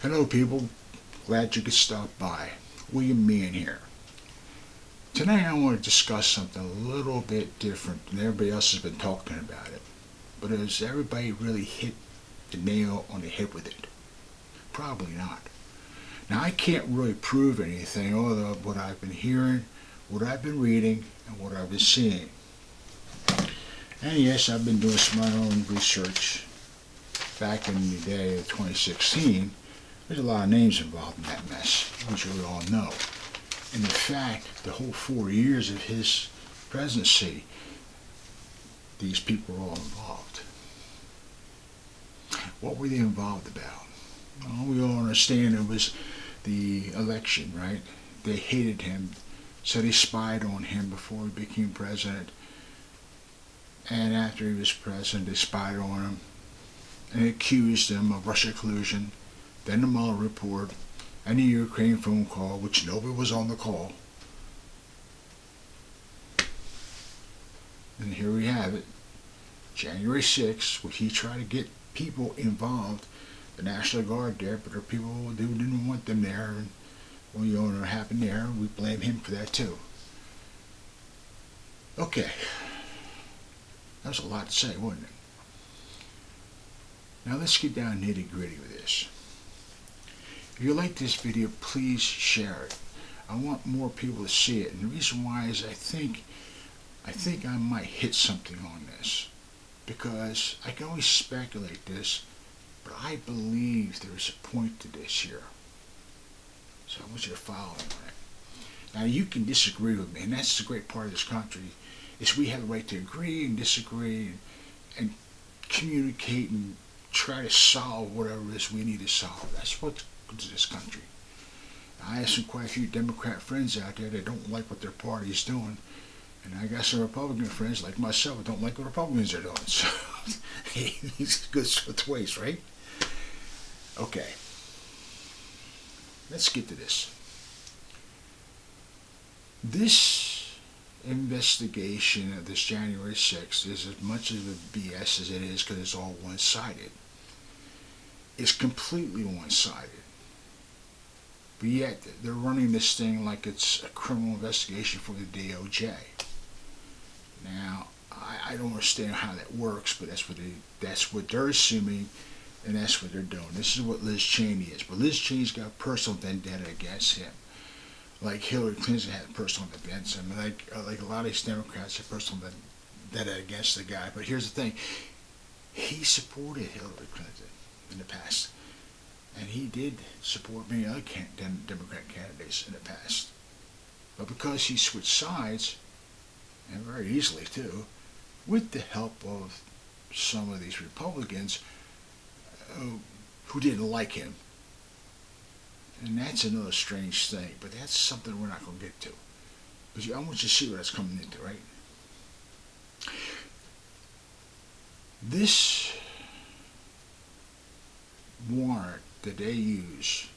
Hello, people. Glad you could stop by. William Meehan here. Tonight, I want to discuss something a little bit different than everybody else has been talking about it. But has everybody really hit the nail on the head with it? Probably not. Now, I can't really prove anything other than what I've been hearing, what I've been reading, and what I've been seeing. And yes, I've been doing some of my own research. Back in the day of 2016, there's a lot of names involved in that mess, which we all know. And in fact, the whole 4 years of his presidency, these people were all involved. What were they involved about? Well, we all understand it was the election, right? They hated him, so they spied on him before he became president. And after he was president, they spied on him and accused him of Russia collusion, then the Mueller report, and the Ukraine phone call, which nobody was on the call. And here we have it, January 6th, where he tried to get people involved, the National Guard there, but there are people who didn't want them there, and when you know what happened there, we blame him for that too. Okay, that was a lot to say, wasn't it? Now let's get down nitty gritty with this. If you like this video, please share it. I want more people to see it, and the reason why is I think I might hit something on this, because I can only speculate this, but I believe there's a point to this here. So I want you to follow me on it. Now you can disagree with me, and that's the great part of this country, is we have the right to agree and disagree and communicate and try to solve whatever it is we need to solve. That's what's good to this country. I have some quite a few Democrat friends out there that don't like what their party is doing, and I got some Republican friends like myself that don't like what Republicans are doing. So it goes both ways, right? Okay, let's get to this. This investigation of this January 6th is as much of a BS as it is because it's all one-sided. It's completely one-sided. But yet they're running this thing like it's a criminal investigation for the DOJ. Now, I don't understand how that works, but that's what they're assuming, and that's what they're doing. This is what Liz Cheney is. But Liz Cheney's got a personal vendetta against him. Like Hillary Clinton had a personal vendetta against him. Like a lot of these Democrats have personal vendetta against the guy. But here's the thing. He supported Hillary Clinton in the past. And he did support many other Democrat candidates in the past. But because he switched sides, and very easily too, with the help of some of these Republicans who didn't like him. And that's another strange thing, but that's something we're not going to get to. But I want you to see what that's coming into, right? This warrant that they use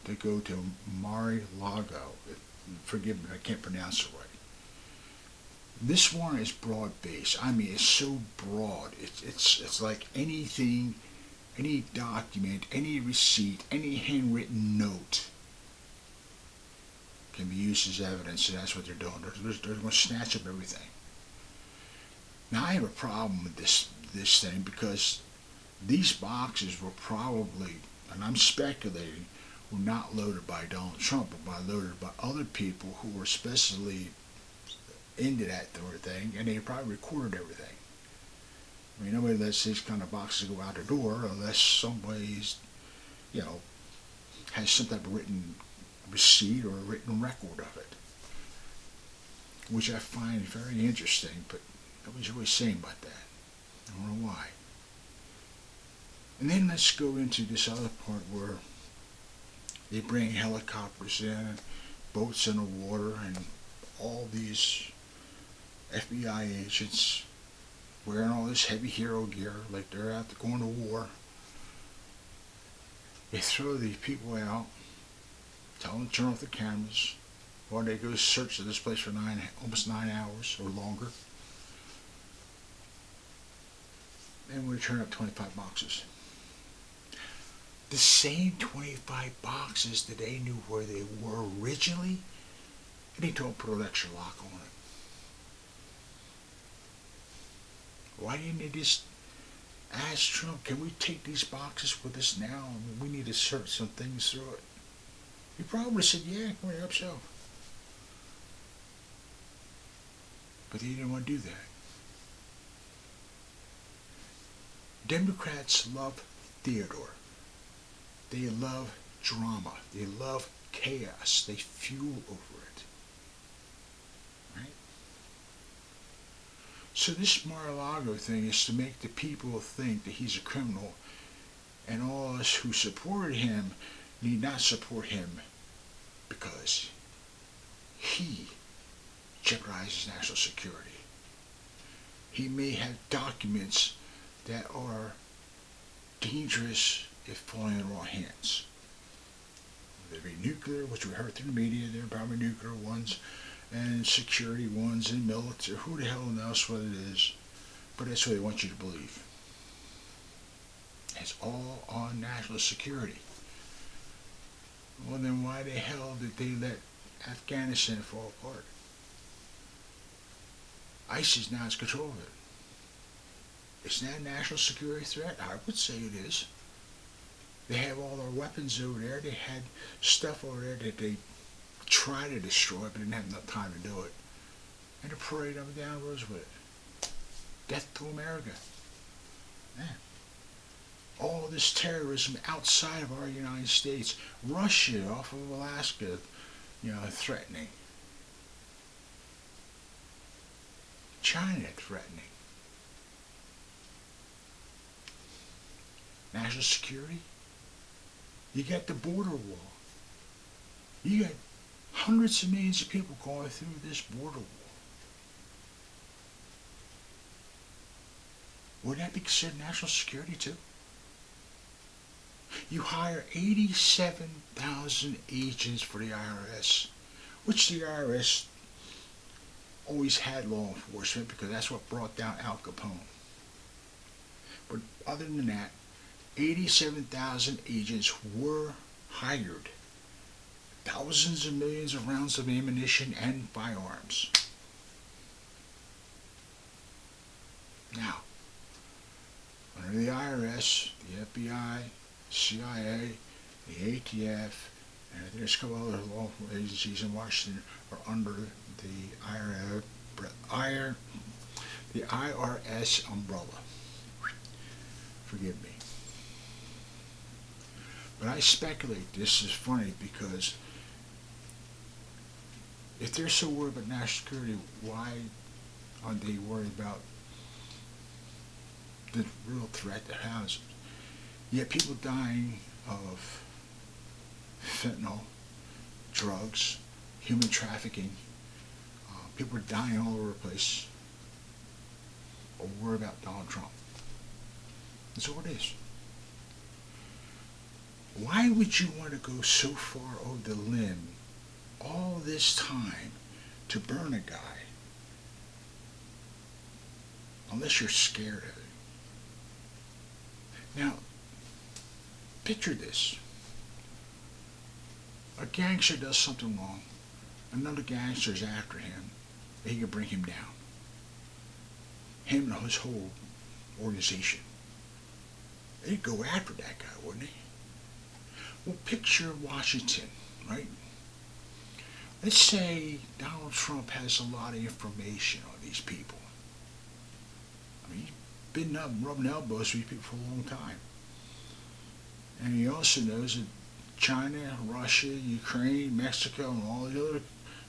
to go to Mar-a-Lago, forgive me, I can't pronounce it right. This warrant is broad-based. I mean, it's so broad. It's like anything, any document, any receipt, any handwritten note can be used as evidence, and that's what they're doing. They're going to snatch up everything. Now, I have a problem with this thing because these boxes were probably, and I'm speculating, were not loaded by Donald Trump, but loaded by other people who were especially into that sort of thing, and they probably recorded everything. I mean, nobody lets these kind of boxes go out the door unless somebody's, has some type of written receipt or a written record of it, which I find very interesting, but nobody's really saying about that. I don't know why. And then let's go into this other part where they bring helicopters in, boats in the water, and all these FBI agents wearing all this heavy hero gear like they're out to going to war. They throw these people out, tell them to turn off the cameras, while they go search this place for almost 9 hours or longer. And we turn up 25 boxes. the same 25 boxes that they knew where they were originally, and they don't put an extra lock on it. Why didn't they just ask Trump, can we take these boxes with us now? I mean, we need to search some things through it. He probably said, yeah, I hope so. But they didn't want to do that. Democrats love Theodore. They love drama. They love chaos. They fuel over it. Right? So this Mar-a-Lago thing is to make the people think that he's a criminal, and all us who supported him need not support him because he jeopardizes national security. He may have documents that are dangerous if falling in the wrong hands. There be nuclear, which we heard through the media, there are probably nuclear ones, and security ones, and military, who the hell knows what it is, but that's what they want you to believe. It's all on national security. Well, then why the hell did they let Afghanistan fall apart? ISIS now has control of it. Isn't that a national security threat? I would say it is. They have all their weapons over there. They had stuff over there that they tried to destroy, but didn't have enough time to do it. And they're parading up and down the roads with it. Death to America. Yeah. All this terrorism outside of our United States. Russia off of Alaska, threatening. China threatening. National security. You got the border wall. You got hundreds of millions of people going through this border wall. Would that be considered national security too? You hire 87,000 agents for the IRS, which the IRS always had law enforcement because that's what brought down Al Capone. But other than that, 87,000 agents were hired. Thousands of millions of rounds of ammunition and firearms. Now, under the IRS, the FBI, CIA, the ATF, and I think there's a couple other law agencies in Washington are under the IRS umbrella. Forgive me. But I speculate this is funny because if they're so worried about national security, why aren't they worried about the real threat that has? Yet people dying of fentanyl, drugs, human trafficking, people are dying all over the place, or worry about Donald Trump. That's all it is. Why would you want to go so far over the limb all this time to burn a guy unless you're scared of it? Now, picture this. A gangster does something wrong. Another gangster is after him. He can bring him down. Him and his whole organization. They'd go after that guy, wouldn't they? Well, picture Washington, right? Let's say Donald Trump has a lot of information on these people. I mean, he's been rubbing elbows with these people for a long time. And he also knows that China, Russia, Ukraine, Mexico, and all the other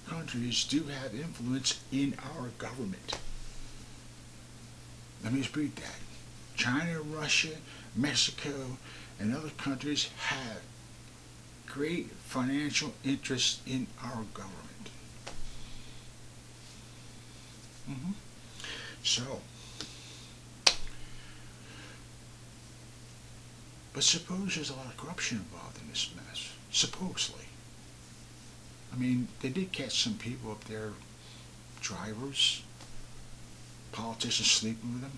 countries do have influence in our government. Let me just repeat that. China, Russia, Mexico, and other countries have great financial interest in our government. So, but suppose there's a lot of corruption involved in this mess. Supposedly. I mean, they did catch some people up there, drivers, politicians sleeping with them.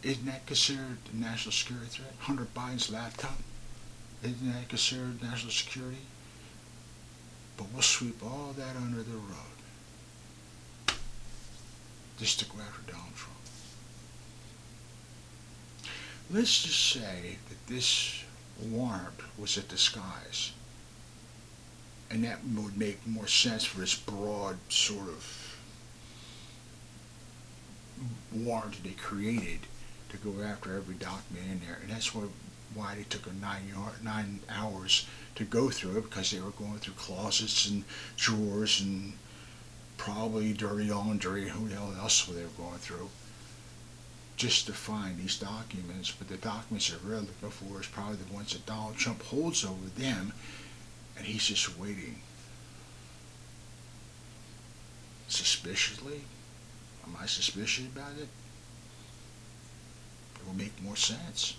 Isn't that considered a national security threat? Hunter Biden's laptop? Isn't that considered national security? But we'll sweep all that under the rug just to go after Donald Trump. Let's just say that this warrant was a disguise. And that would make more sense for this broad sort of warrant they created to go after every document in there. And that's why they took them 9 hours to go through it, because they were going through closets and drawers and probably dirty laundry, who the hell else were they going through, just to find these documents. But the documents they're really looking for is probably the ones that Donald Trump holds over them, and he's just waiting. Suspiciously? Am I suspicious about it? It will make more sense.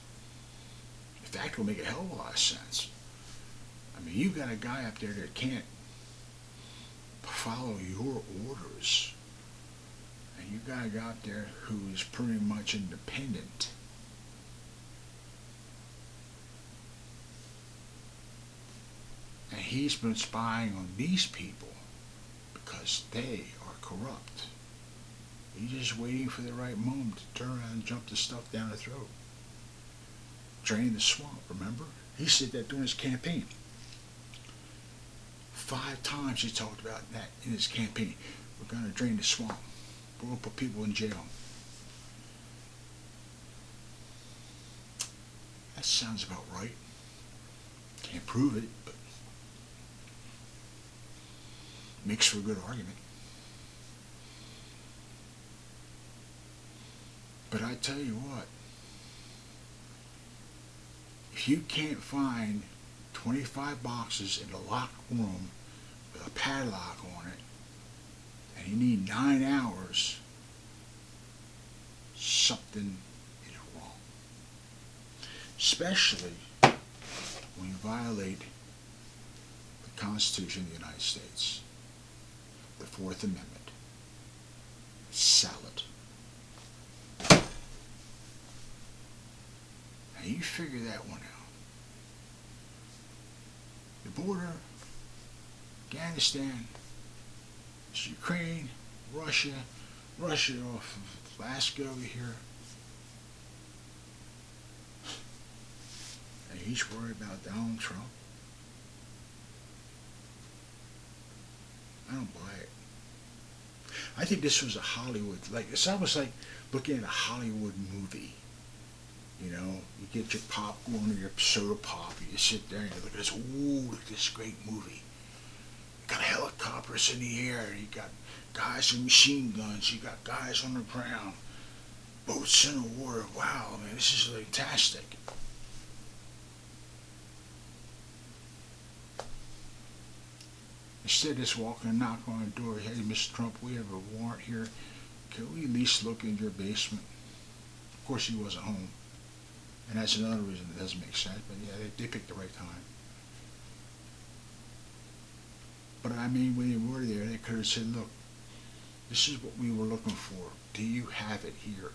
In fact, it will make a hell of a lot of sense. I mean, you've got a guy up there that can't follow your orders. And you've got a guy out there who is pretty much independent. And he's been spying on these people because they are corrupt. He's just waiting for the right moment to turn around and jump the stuff down the throat. Drain the swamp, remember? He said that during his campaign. 5 times he talked about that in his campaign. We're going to drain the swamp. We're going to put people in jail. That sounds about right. Can't prove it, but makes for a good argument. But I tell you what, if you can't find 25 boxes in a locked room with a padlock on it, and you need 9 hours, something is wrong. Especially when you violate the Constitution of the United States, the 4th Amendment. Salad. Now you figure that one out. The border, Afghanistan, Ukraine, Russia off of Alaska over here. And he's worried about Donald Trump. I don't buy it. I think this was a Hollywood, it's almost like looking at a Hollywood movie. You know, you get your popcorn or your soda pop, and you sit there and you look at this, ooh, look at this great movie. You got helicopters in the air, you got guys with machine guns, you got guys on the ground, boats in the water. Wow, man, this is fantastic. Instead of just walking and knocking on the door, hey, Mr. Trump, we have a warrant here. Can we at least look in your basement? Of course, he wasn't home. And that's another reason it doesn't make sense. But yeah, they picked the right time. But I mean, when they were there, they could have said, look, this is what we were looking for. Do you have it here?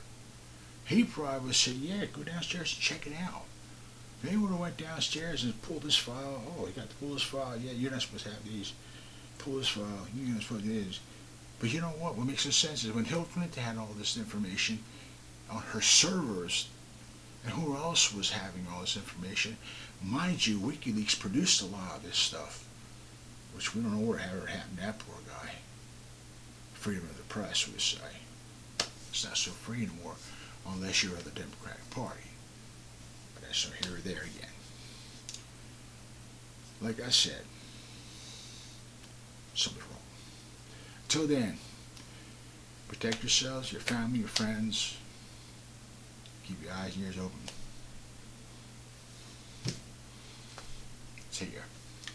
He probably would have said, yeah, go downstairs and check it out. If they would have went downstairs and pulled this file, oh, you got to pull this file. Yeah, you're not supposed to have these. Pull this file. You're not supposed to do this. But you know what? What makes no sense is when Hillary Clinton had all this information on her servers, and who else was having all this information? Mind you, WikiLeaks produced a lot of this stuff, which we don't know what ever happened to that poor guy. Freedom of the press, we say. It's not so free anymore unless you're of the Democratic Party. But that's here or there again. Like I said, something's wrong. Until then, protect yourselves, your family, your friends. Keep your eyes and ears open. Take care.